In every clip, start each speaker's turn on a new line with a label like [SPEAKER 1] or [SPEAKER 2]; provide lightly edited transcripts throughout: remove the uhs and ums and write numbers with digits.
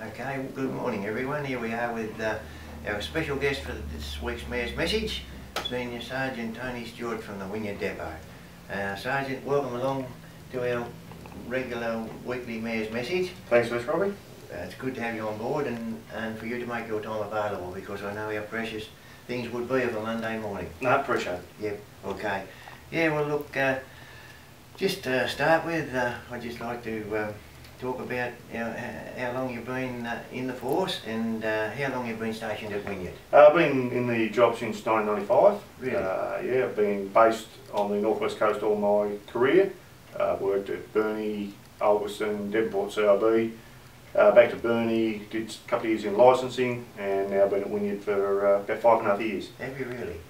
[SPEAKER 1] Okay, well, good morning everyone. Here we are with our special guest for this week's Mayor's Message, Senior Sergeant Tony Stewart from the Wynyard Depot. Sergeant, welcome along to our regular weekly Mayor's Message.
[SPEAKER 2] Thanks, Mr. Robbie.
[SPEAKER 1] It's good to have you on board and for you to make your time available, because I know how precious things would be of a Monday morning.
[SPEAKER 2] No, appreciate it.
[SPEAKER 1] Yep, okay. Yeah, well look, just to start with, I'd just like to talk about how long you've been in the force and how long you've been stationed at Wynyard.
[SPEAKER 2] I've been in the job since 1995.
[SPEAKER 1] Really?
[SPEAKER 2] Yeah, I've been based on the northwest coast all my career. Worked at Burnie, Alberton, Devonport CIB, back to Burnie, did a couple of years in licensing, and now been at Wynyard for about 5.5 years.
[SPEAKER 1] Have you really?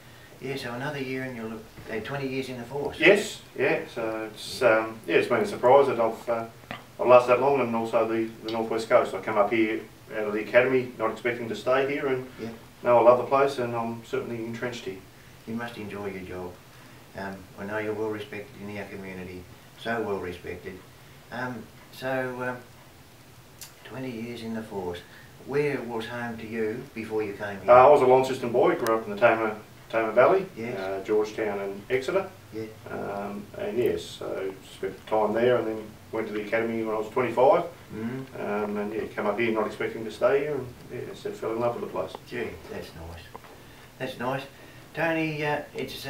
[SPEAKER 1] Yeah, so another year and you'll have 20 years in the force.
[SPEAKER 2] Yes, yeah, so it's, yeah, it's been a surprise that I've lasted that long, and also the northwest coast. I come up here out of the academy, not expecting to stay here, and no, I love the place, and I'm certainly entrenched here.
[SPEAKER 1] You must enjoy your job. I know you're well respected in our community, so well respected. 20 years in the force. Where was home to you before you came here?
[SPEAKER 2] I was a Launceston boy, grew up in the Tamar Valley,
[SPEAKER 1] yes.
[SPEAKER 2] Georgetown and Exeter.
[SPEAKER 1] Yeah.
[SPEAKER 2] And yes, so spent time there, and then went to the academy when I was 25. And yeah, come up here not expecting to stay here, and yeah, so fell in love with the place.
[SPEAKER 1] Gee, that's nice. That's nice. Tony, it's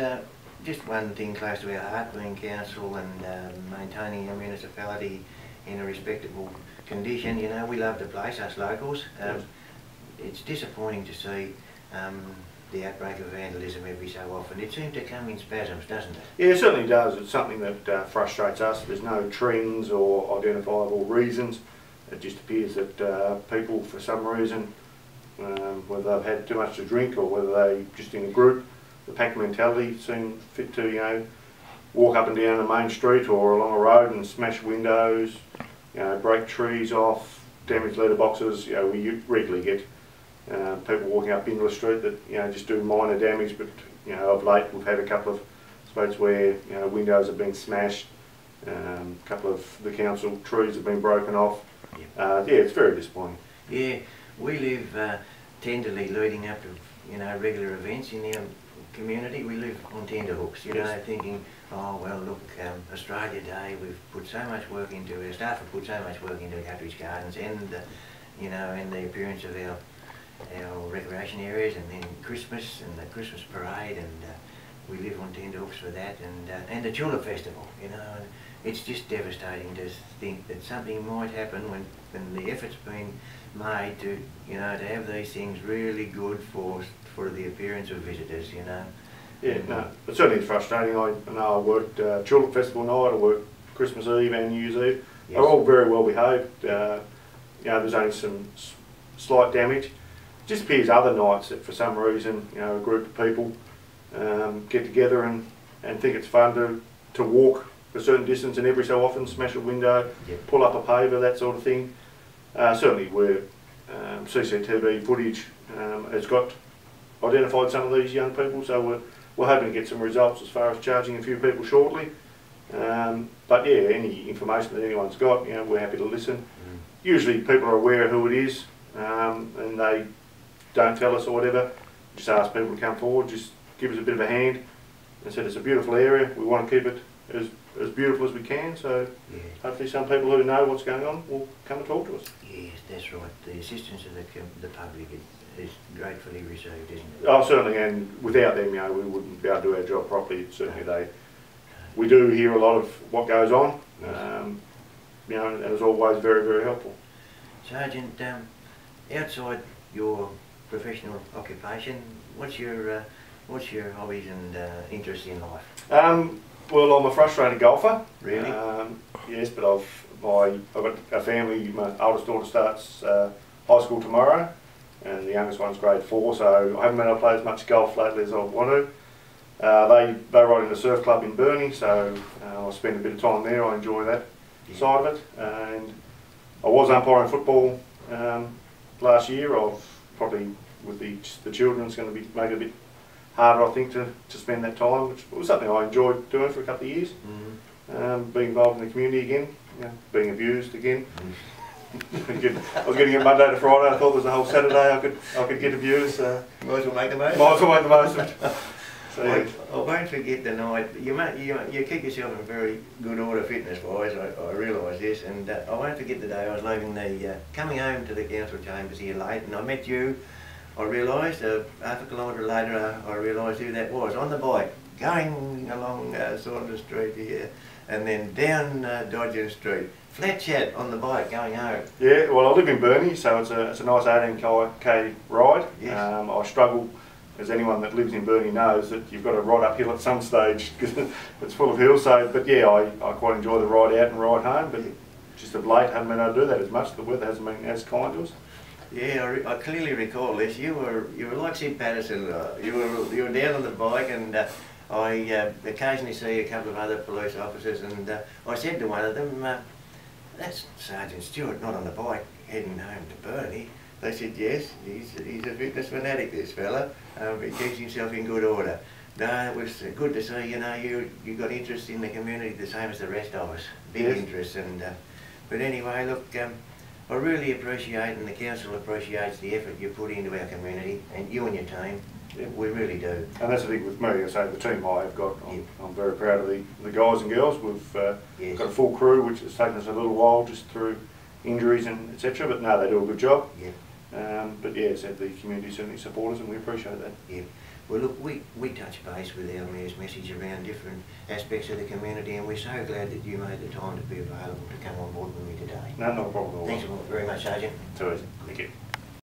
[SPEAKER 1] just one thing close to our heart, being council and maintaining our municipality in a respectable condition. You know, we love the place, us locals.
[SPEAKER 2] Yes.
[SPEAKER 1] It's disappointing to see the outbreak of vandalism every so often. It seems to come in spasms, doesn't it?
[SPEAKER 2] Yeah, it certainly does. It's something that frustrates us. There's no trends or identifiable reasons. It just appears that people, for some reason, whether they've had too much to drink or whether they just in a group, the pack mentality, seem fit to, you know, walk up and down the main street or along a road and smash windows, you know, break trees off, damage letterboxes. You know, we regularly get people walking up Bindler Street that, you know, just do minor damage, but, you know, of late we've had a couple of spots where, you know, windows have been smashed, a couple of the council trees have been broken off. Yeah, it's very disappointing.
[SPEAKER 1] Yeah, we live tenderly leading up to, you know, regular events in our community. We live on tenterhooks, you know, thinking, oh well, look, Australia Day, we've put so much work into, our staff have put so much work into Guthridge Gardens and, you know, and the appearance of our recreation areas, and then Christmas and the Christmas parade, and we live on tenterhooks for that, and the Tulip Festival, you know, and it's just devastating to think that something might happen when the effort's been made to, you know, to have these things really good for the appearance of visitors, you know.
[SPEAKER 2] Yeah, no, it certainly is frustrating. I know I worked Tulip Festival night, I worked Christmas Eve and New Year's Eve. Yes. They're all very well behaved. You know, there's only some slight damage. It just appears other nights that for some reason, you know, a group of people get together and think it's fun to walk a certain distance, and every so often smash a window, pull up a paver, that sort of thing. Certainly where CCTV footage has got identified some of these young people, so we're hoping to get some results as far as charging a few people shortly. But yeah, any information that anyone's got, you know, we're happy to listen. Usually people are aware of who it is, and they don't tell us or whatever. Just ask people to come forward, just give us a bit of a hand. And said it's a beautiful area, we want to keep it as beautiful as we can, so hopefully some people who know what's going on will come and talk to us.
[SPEAKER 1] Yes, that's right. The assistance of the public is gratefully received, isn't it?
[SPEAKER 2] Oh, certainly, and without them, you know, we wouldn't be able to do our job properly. Certainly we do hear a lot of what goes on, you know, and it's always very, very helpful. Sergeant,
[SPEAKER 1] outside your professional occupation, what's your hobbies and interests in life?
[SPEAKER 2] Well, I'm a frustrated golfer.
[SPEAKER 1] Really?
[SPEAKER 2] Yes, but I've got a family. My oldest daughter starts high school tomorrow, and the youngest one's grade 4. So I haven't been able to play as much golf lately as I want to. They ride in the surf club in Burnie, so I spend a bit of time there. I enjoy that side of it. And I was umpiring football last year. I've probably, with the children, it's going to make it a bit harder, I think, to spend that time, which was something I enjoyed doing for a couple of years. Being involved in the community again, you know, being abused again. I was getting it Monday to Friday. I thought there was a whole Saturday I could get abused. So
[SPEAKER 1] Might as well make the most.
[SPEAKER 2] might as well make the most of it. So, yeah.
[SPEAKER 1] I won't forget the night. You keep yourself in very good order fitness-wise. I realise this, and I won't forget the day I was leaving coming home to the council chambers here late, and I met you. I realised half a kilometre later, I realised who that was on the bike, going along Saunders Street here, and then down Dodgen Street. Flat chat on the bike going home.
[SPEAKER 2] Yeah, well, I live in Burnie, so it's a nice 18k ride.
[SPEAKER 1] Yes.
[SPEAKER 2] I struggle, as anyone that lives in Burnie knows, that you've got to ride uphill at some stage because it's full of hills. So, but yeah, I quite enjoy the ride out and ride home. But just of late, haven't been able to do that as much. The weather hasn't been as kind to us.
[SPEAKER 1] Yeah, I clearly recall this. You were like Sid Patterson. You were down on the bike, and I occasionally see a couple of other police officers, and I said to one of them, "That's Sergeant Stewart, not on the bike, heading home to Burnie." They said, "Yes, he's a fitness fanatic, this fella. He keeps himself in good order." No, it was good to see. You know, you got interest in the community the same as the rest of us. Big
[SPEAKER 2] yes.
[SPEAKER 1] interest, and but anyway, look. I really appreciate, and the council appreciates, the effort you put into our community, and you and your team.
[SPEAKER 2] Yeah.
[SPEAKER 1] We really do.
[SPEAKER 2] And that's the thing with me. I say the team I've got. I'm very proud of the guys and girls. We've
[SPEAKER 1] Yes.
[SPEAKER 2] got a full crew, which has taken us a little while just through injuries and etc. But no, they do a good job.
[SPEAKER 1] Yeah.
[SPEAKER 2] But yeah, so the community certainly supports us, and we appreciate that.
[SPEAKER 1] Yeah. Well, look, we touch base with our Mayor's message around different aspects of the community, and we're so glad that you made the time to be available to come on board with me today.
[SPEAKER 2] No, not a problem at all.
[SPEAKER 1] Thanks very much, Sergeant.
[SPEAKER 2] Too easy. Thank you.